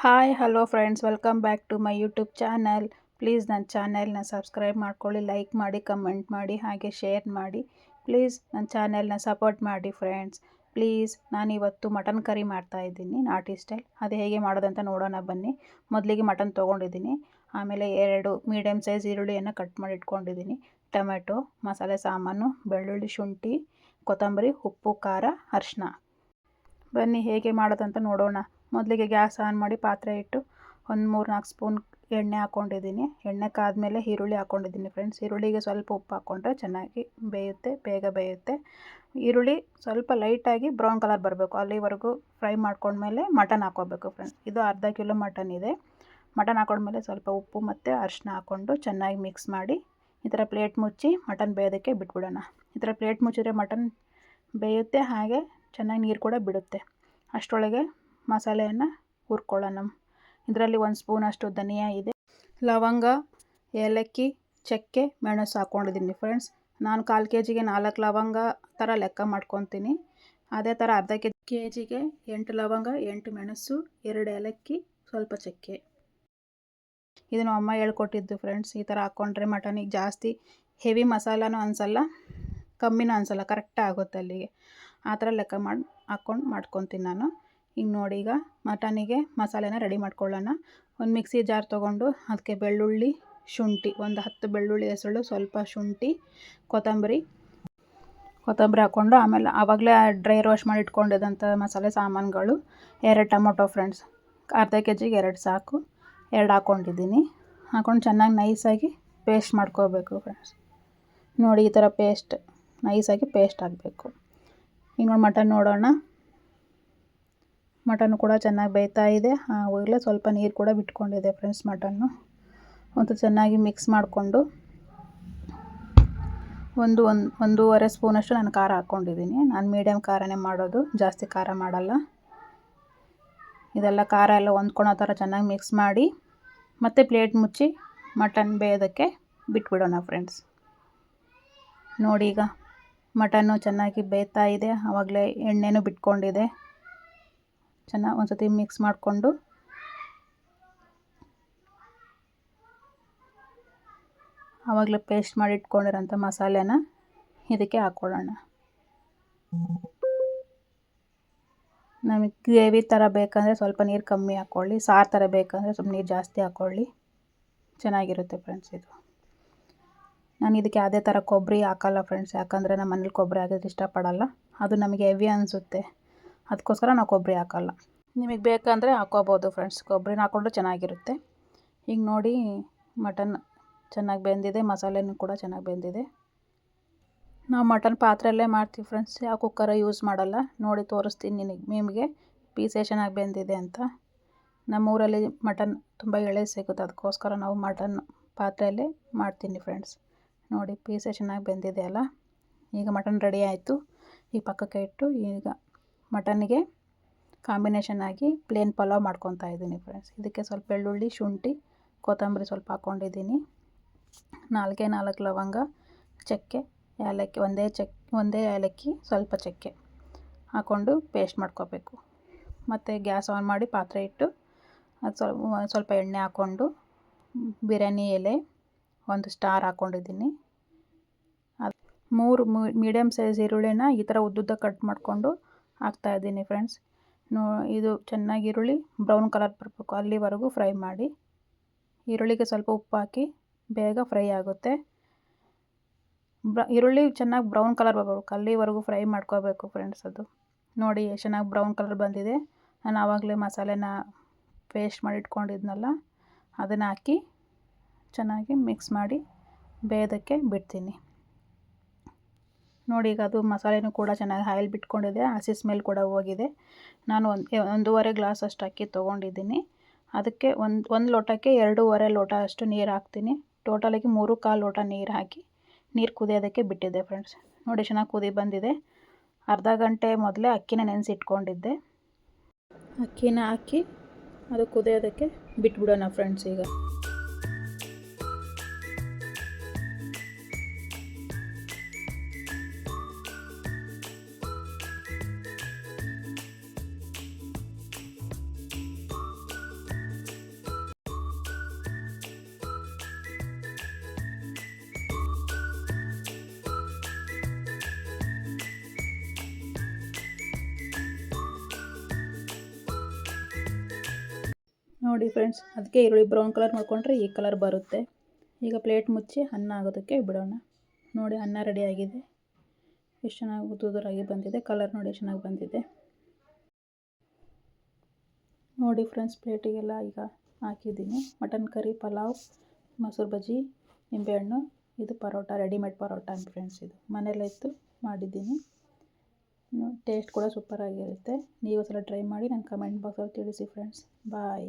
Hi hello friends, welcome back to my YouTube channel. Please ನನ್ನ ಚಾನೆಲ್ನ subscribe ಮಾಡ್ಕೊಳ್ಳಿ, like ಮಾಡಿ, ಕಮೆಂಟ್ ಮಾಡಿ, ಹಾಗೆ ಶೇರ್ ಮಾಡಿ. ಪ್ಲೀಸ್ ನನ್ನ ಚಾನೆಲ್ನ ಸಪೋರ್ಟ್ ಮಾಡಿ ಫ್ರೆಂಡ್ಸ್. ಪ್ಲೀಸ್, ನಾನಿವತ್ತು ಮಟನ್ ಕರಿ ಮಾಡ್ತಾಯಿದ್ದೀನಿ, ನಾಟಿ ಸ್ಟೈಲ್. ಅದು ಹೇಗೆ ಮಾಡೋದಂತ ನೋಡೋಣ ಬನ್ನಿ. ಮೊದಲಿಗೆ ಮಟನ್ ತೊಗೊಂಡಿದ್ದೀನಿ. ಆಮೇಲೆ 2 ಮೀಡಿಯಮ್ ಸೈಜ್ ಈರುಳ್ಳಿಯನ್ನು ಕಟ್ ಮಾಡಿ ಇಟ್ಕೊಂಡಿದ್ದೀನಿ. ಟೊಮೆಟೊ, ಮಸಾಲೆ ಸಾಮಾನು, ಬೆಳ್ಳುಳ್ಳಿ, ಶುಂಠಿ, ಕೊತ್ತಂಬರಿ, ಉಪ್ಪು, ಖಾರ, ಅರಿಶಿನ. ಬನ್ನಿ ಹೇಗೆ ಮಾಡೋದಂತ ನೋಡೋಣ. ಮೊದಲಿಗೆ ಗ್ಯಾಸ್ ಆನ್ ಮಾಡಿ ಪಾತ್ರೆ ಇಟ್ಟು ಒಂದು 3-4 ಸ್ಪೂನ್ ಎಣ್ಣೆ ಹಾಕ್ಕೊಂಡಿದ್ದೀನಿ. ಎಣ್ಣೆ ಕಾದ್ಮೇಲೆ ಈರುಳ್ಳಿ ಹಾಕ್ಕೊಂಡಿದ್ದೀನಿ ಫ್ರೆಂಡ್ಸ್. ಈರುಳ್ಳಿಗೆ ಸ್ವಲ್ಪ ಉಪ್ಪು ಹಾಕ್ಕೊಂಡ್ರೆ ಚೆನ್ನಾಗಿ ಬೇಯುತ್ತೆ, ಬೇಗ ಬೇಯುತ್ತೆ. ಈರುಳ್ಳಿ ಸ್ವಲ್ಪ ಲೈಟಾಗಿ ಬ್ರೌನ್ ಕಲರ್ ಬರಬೇಕು, ಅಲ್ಲಿವರೆಗೂ ಫ್ರೈ ಮಾಡ್ಕೊಂಡ್ಮೇಲೆ ಮಟನ್ ಹಾಕ್ಕೋಬೇಕು ಫ್ರೆಂಡ್ಸ್. ಇದು ಅರ್ಧ ಕಿಲೋ ಮಟನ್ ಇದೆ. ಮಟನ್ ಹಾಕ್ಕೊಂಡ್ಮೇಲೆ ಸ್ವಲ್ಪ ಉಪ್ಪು ಮತ್ತು ಅರಿಶಿನ ಹಾಕ್ಕೊಂಡು ಚೆನ್ನಾಗಿ ಮಿಕ್ಸ್ ಮಾಡಿ ಈ ಥರ ಪ್ಲೇಟ್ ಮುಚ್ಚಿ ಮಟನ್ ಬೇಯೋದಕ್ಕೆ ಬಿಟ್ಬಿಡೋಣ. ಈ ಥರ ಪ್ಲೇಟ್ ಮುಚ್ಚಿದ್ರೆ ಮಟನ್ ಬೇಯುತ್ತೆ, ಹಾಗೆ ಚೆನ್ನಾಗಿ ನೀರು ಕೂಡ ಬಿಡುತ್ತೆ. ಅಷ್ಟರೊಳಗೆ ಮಸಾಲೆಯನ್ನು ಹುರ್ಕೊಳ್ಳೋಣ. ಇದರಲ್ಲಿ 1 ಸ್ಪೂನಷ್ಟು ಧನಿಯಾ ಇದೆ, ಲವಂಗ, ಏಲಕ್ಕಿ, ಚಕ್ಕೆ, ಮೆಣಸು ಹಾಕ್ಕೊಂಡಿದ್ದೀನಿ ಫ್ರೆಂಡ್ಸ್. ನಾನು 1/4 kgಗೆ 4 ಲವಂಗ ಥರ ಲೆಕ್ಕ ಮಾಡ್ಕೊತೀನಿ. ಅದೇ ಥರ ಅರ್ಧ kgಗೆ 8 ಲವಂಗ, 8 ಮೆಣಸು, 2 ಏಲಕ್ಕಿ, ಸ್ವಲ್ಪ ಚಕ್ಕೆ. ಇದನ್ನು ಅಮ್ಮ ಹೇಳ್ಕೊಟ್ಟಿದ್ದು ಫ್ರೆಂಡ್ಸ್. ಈ ಥರ ಹಾಕ್ಕೊಂಡ್ರೆ ಮಟನಿಗೆ ಜಾಸ್ತಿ ಹೆವಿ ಮಸಾಲನೂ ಅನಿಸಲ್ಲ, ಕಮ್ಮಿನೂ ಅನಿಸಲ್ಲ, ಕರೆಕ್ಟಾಗಿ ಆಗುತ್ತೆ ಅಲ್ಲಿಗೆ. ಆ ಥರ ಲೆಕ್ಕ ಮಾಡ್ಕೊತೀನಿ ನಾನು. ಈಗ ನೋಡಿ, ಈಗ ಮಟನಿಗೆ ಮಸಾಲೆನ ರೆಡಿ ಮಾಡ್ಕೊಳ್ಳೋಣ. ಒಂದು ಮಿಕ್ಸಿ ಜಾರ್ ತೊಗೊಂಡು ಅದಕ್ಕೆ ಬೆಳ್ಳುಳ್ಳಿ, ಶುಂಠಿ, ಒಂದು 10 ಬೆಳ್ಳುಳ್ಳಿ ಹೆಸಳು, ಸ್ವಲ್ಪ ಶುಂಠಿ, ಕೊತ್ತಂಬರಿ ಹಾಕ್ಕೊಂಡು, ಆಮೇಲೆ ಆವಾಗಲೇ ಡ್ರೈ ರೋಸ್ಟ್ ಮಾಡಿ ಇಟ್ಕೊಂಡಿದ್ದಂಥ ಮಸಾಲೆ ಸಾಮಾನುಗಳು, 2 ಟೊಮೊಟೊ ಫ್ರೆಂಡ್ಸ್, ಅರ್ಧ kgಗೆ 2 ಸಾಕು, 2 ಹಾಕ್ಕೊಂಡಿದ್ದೀನಿ. ಹಾಕ್ಕೊಂಡು ಚೆನ್ನಾಗಿ ನೈಸಾಗಿ ಪೇಸ್ಟ್ ಮಾಡ್ಕೋಬೇಕು ಫ್ರೆಂಡ್ಸ್. ನೋಡಿ, ಈ ಥರ ನೈಸಾಗಿ ಪೇಸ್ಟ್ ಆಗಬೇಕು. ಈಗ ನೋಡಿ ಮಟನ್ ನೋಡೋಣ. ಮಟನ್ನು ಕೂಡ ಚೆನ್ನಾಗಿ ಬೇಯ್ತಾ ಇದೆ. ಆವಾಗಲೇ ಸ್ವಲ್ಪ ನೀರು ಕೂಡ ಬಿಟ್ಕೊಂಡಿದೆ ಫ್ರೆಂಡ್ಸ್ ಮಟನ್ನು. ಮತ್ತು ಚೆನ್ನಾಗಿ ಮಿಕ್ಸ್ ಮಾಡಿಕೊಂಡು ಒಂದೂವರೆ ಸ್ಪೂನಷ್ಟು ನಾನು ಖಾರ ಹಾಕ್ಕೊಂಡಿದ್ದೀನಿ. ನಾನು ಮೀಡಿಯಮ್ ಖಾರನೇ ಮಾಡೋದು, ಜಾಸ್ತಿ ಖಾರ ಮಾಡಲ್ಲ. ಇದೆಲ್ಲ ಖಾರ ಎಲ್ಲ ಹೊಂದ್ಕೊಳೋ ಥರ ಚೆನ್ನಾಗಿ ಮಿಕ್ಸ್ ಮಾಡಿ ಮತ್ತೆ ಪ್ಲೇಟ್ ಮುಚ್ಚಿ ಮಟನ್ ಬೇಯೋದಕ್ಕೆ ಬಿಟ್ಬಿಡೋಣ ಫ್ರೆಂಡ್ಸ್. ನೋಡಿ, ಈಗ ಮಟನ್ನು ಚೆನ್ನಾಗಿ ಬೇಯ್ತಾ ಇದೆ, ಆವಾಗಲೇ ಎಣ್ಣೆನೂ ಬಿಟ್ಕೊಂಡಿದೆ. ಚೆನ್ನಾಗಿ ಒಂದು ಸತಿ ಮಿಕ್ಸ್ ಮಾಡಿಕೊಂಡು ಆವಾಗಲೇ ಪೇಸ್ಟ್ ಮಾಡಿ ಇಟ್ಕೊಂಡಿರೋಂಥ ಮಸಾಲೆನ ಇದಕ್ಕೆ ಹಾಕ್ಕೊಳ್ಳೋಣ. ನಮಗೆ ಗ್ರೇವಿ ಥರ ಬೇಕಂದರೆ ಸ್ವಲ್ಪ ನೀರು ಕಮ್ಮಿ ಹಾಕ್ಕೊಳ್ಳಿ, ಸಾರು ಥರ ಬೇಕಂದರೆ ಸ್ವಲ್ಪ ನೀರು ಜಾಸ್ತಿ ಹಾಕ್ಕೊಳ್ಳಿ, ಚೆನ್ನಾಗಿರುತ್ತೆ ಫ್ರೆಂಡ್ಸ್ ಇದು. ನಾನು ಇದಕ್ಕೆ ಯಾವುದೇ ಥರ ಕೊಬ್ಬರಿ ಹಾಕಲ್ಲ ಫ್ರೆಂಡ್ಸ್, ಯಾಕಂದರೆ ನಮ್ಮ ಮನೇಲಿ ಕೊಬ್ಬರಿ ಹಾಕಿದ್ರೆ ಇಷ್ಟಪಡಲ್ಲ, ಅದು ನಮಗೆ ಹೆವಿ ಅನಿಸುತ್ತೆ. ಅದಕ್ಕೋಸ್ಕರ ನಾವು ಕೊಬ್ಬರಿ ಹಾಕಲ್ಲ. ನಿಮಗೆ ಬೇಕಂದರೆ ಹಾಕ್ಕೋಬೋದು ಫ್ರೆಂಡ್ಸ್, ಕೊಬ್ಬರಿನ ಹಾಕ್ಕೊಂಡ್ರೆ ಚೆನ್ನಾಗಿರುತ್ತೆ. ಈಗ ನೋಡಿ, ಮಟನ್ ಚೆನ್ನಾಗಿ ಬೆಂದಿದೆ, ಮಸಾಲೆನೂ ಕೂಡ ಚೆನ್ನಾಗಿ ಬೆಂದಿದೆ. ನಾವು ಮಟನ್ ಪಾತ್ರೆಯಲ್ಲೇ ಮಾಡ್ತೀವಿ ಫ್ರೆಂಡ್ಸ್, ಯಾವ ಕುಕ್ಕರ ಯೂಸ್ ಮಾಡಲ್ಲ. ನೋಡಿ ತೋರಿಸ್ತೀನಿ ನಿಮಗೆ ಪೀಸೇ ಚೆನ್ನಾಗಿ ಬೆಂದಿದೆ ಅಂತ. ನಮ್ಮೂರಲ್ಲಿ ಮಟನ್ ತುಂಬ ಎಳೆ ಸಿಗುತ್ತೆ, ಅದಕ್ಕೋಸ್ಕರ ನಾವು ಮಟನ್ ಪಾತ್ರೆಯಲ್ಲೇ ಮಾಡ್ತೀನಿ ಫ್ರೆಂಡ್ಸ್. ನೋಡಿ, ಪೀಸೇ ಚೆನ್ನಾಗಿ ಬೆಂದಿದೆ ಅಲ್ಲ. ಈಗ ಮಟನ್ ರೆಡಿ ಆಯಿತು. ಈ ಪಕ್ಕಕ್ಕೆ ಇಟ್ಟು ಈಗ ಮಟನ್ನಿಗೆ ಕಾಂಬಿನೇಷನ್ ಆಗಿ ಪ್ಲೇನ್ ಪಲಾವ್ ಮಾಡ್ಕೊತಾ ಇದ್ದೀನಿ ಫ್ರೆಂಡ್ಸ್. ಇದಕ್ಕೆ ಸ್ವಲ್ಪ ಬೆಳ್ಳುಳ್ಳಿ, ಶುಂಠಿ, ಕೊತ್ತಂಬರಿ ಸ್ವಲ್ಪ ಹಾಕ್ಕೊಂಡಿದ್ದೀನಿ. 4 ಲವಂಗ, ಚಕ್ಕೆ, ಏಲಕ್ಕಿ, ಒಂದೇ ಏಲಕ್ಕಿ, ಸ್ವಲ್ಪ ಚಕ್ಕೆ ಹಾಕ್ಕೊಂಡು ಪೇಸ್ಟ್ ಮಾಡ್ಕೋಬೇಕು. ಮತ್ತು ಗ್ಯಾಸ್ ಆನ್ ಮಾಡಿ ಪಾತ್ರೆ ಇಟ್ಟು ಅದು ಸ್ವಲ್ಪ ಎಣ್ಣೆ ಹಾಕ್ಕೊಂಡು ಬಿರಿಯಾನಿ ಎಲೆ 1 ಸ್ಟಾರ್ ಹಾಕ್ಕೊಂಡಿದ್ದೀನಿ. ಅದು 3 ಮೀಡಿಯಮ್ ಸೈಜ್ ಈರುಳ್ಳಿನ ಈ ಥರ ಉದ್ದುದ್ದ ಕಟ್ ಮಾಡಿಕೊಂಡು ಹಾಕ್ತಾಯಿದ್ದೀನಿ ಫ್ರೆಂಡ್ಸ್. ಇದು ಚೆನ್ನಾಗಿ ಈರುಳ್ಳಿ ಬ್ರೌನ್ ಕಲರ್ ಬರಬೇಕು, ಅಲ್ಲಿವರೆಗೂ ಫ್ರೈ ಮಾಡಿ. ಈರುಳ್ಳಿಗೆ ಸ್ವಲ್ಪ ಉಪ್ಪು ಹಾಕಿ ಬೇಗ ಫ್ರೈ ಆಗುತ್ತೆ. ಈರುಳ್ಳಿ ಚೆನ್ನಾಗಿ ಬ್ರೌನ್ ಕಲರ್ ಬರಬೇಕು, ಅಲ್ಲಿವರೆಗೂ ಫ್ರೈ ಮಾಡ್ಕೋಬೇಕು ಫ್ರೆಂಡ್ಸ್. ಅದು ನೋಡಿ ಎಷ್ಟು ಚೆನ್ನಾಗಿ ಬ್ರೌನ್ ಕಲರ್ ಬಂದಿದೆ. ನಾನು ಆವಾಗಲೇ ಮಸಾಲೆನ ಪೇಸ್ಟ್ ಮಾಡಿ ಇಟ್ಕೊಂಡಿದ್ನಲ್ಲ, ಅದನ್ನು ಹಾಕಿ ಚೆನ್ನಾಗಿ ಮಿಕ್ಸ್ ಮಾಡಿ ಬೇಯೋದಕ್ಕೆ ಬಿಡ್ತೀನಿ. ನೋಡಿ, ಈಗ ಅದು ಮಸಾಲೆನೂ ಕೂಡ ಚೆನ್ನಾಗಿ ಆಯಿಲ್ ಬಿಟ್ಕೊಂಡಿದೆ, ಹಸಿ ಸ್ಮೆಲ್ ಕೂಡ ಹೋಗಿದೆ. ನಾನು 1.5 ಗ್ಲಾಸ್ ಅಷ್ಟು ಅಕ್ಕಿ ತೊಗೊಂಡಿದ್ದೀನಿ. ಅದಕ್ಕೆ ಒಂದು ಲೋಟಕ್ಕೆ 2.5 ಲೋಟ ಅಷ್ಟು ನೀರು ಹಾಕ್ತೀನಿ. ಟೋಟಲಾಗಿ 3.25 ಲೋಟ ನೀರು ಹಾಕಿ ನೀರು ಕುದಿಯೋದಕ್ಕೆ ಬಿಟ್ಟಿದ್ದೆ ಫ್ರೆಂಡ್ಸ್. ನೋಡಿ, ಚೆನ್ನಾಗಿ ಕುದಿ ಬಂದಿದೆ. ಅರ್ಧ ಗಂಟೆ ಮೊದಲೇ ಅಕ್ಕಿನ ನೆನೆಸಿಟ್ಕೊಂಡಿದ್ದೆ. ಅಕ್ಕಿನ ಹಾಕಿ ಅದು ಕುದಿಯೋದಕ್ಕೆ ಬಿಟ್ಬಿಡೋಣ ಫ್ರೆಂಡ್ಸ್. ಈಗ ನೋಡಿ ಫ್ರೆಂಡ್ಸ್, ಅದಕ್ಕೆ ಈರುಳ್ಳಿ ಬ್ರೌನ್ ಕಲರ್ ಮಾಡ್ಕೊಂಡ್ರೆ ಈ ಕಲರ್ ಬರುತ್ತೆ. ಈಗ ಪ್ಲೇಟ್ ಮುಚ್ಚಿ ಅನ್ನ ಆಗೋದಕ್ಕೆ ಬಿಡೋಣ. ನೋಡಿ ಅನ್ನ ರೆಡಿಯಾಗಿದೆ. ಎಷ್ಟು ಚೆನ್ನಾಗಿ ಉದುರಾಗಿ ಬಂದಿದೆ. ಕಲರ್ ನೋಡಿ ಎಷ್ಟು ಚೆನ್ನಾಗಿ ಬಂದಿದೆ. ನೋಡಿ ಫ್ರೆಂಡ್ಸ್, ಪ್ಲೇಟಿಗೆಲ್ಲ ಈಗ ಹಾಕಿದ್ದೀನಿ. ಮಟನ್ ಕರಿ, ಪಲಾವ್, ಮೊಸರು ಬಜ್ಜಿ, ನಿಂಬೆಹಣ್ಣು. ಇದು ಪರೋಟ, ರೆಡಿಮೇಡ್ ಪರೋಟ ಫ್ರೆಂಡ್ಸ್. ಇದು ಮನೆಯಲ್ಲೇ ಇತ್ತು ಮಾಡಿದ್ದೀನಿ. ಟೇಸ್ಟ್ ಕೂಡ ಸೂಪರಾಗಿರುತ್ತೆ. ನೀವು ಸಲ ಟ್ರೈ ಮಾಡಿ ನನ್ನ ಕಮೆಂಟ್ ಬಾಕ್ಸಲ್ಲಿ ತಿಳಿಸಿ ಫ್ರೆಂಡ್ಸ್. ಬಾಯ್.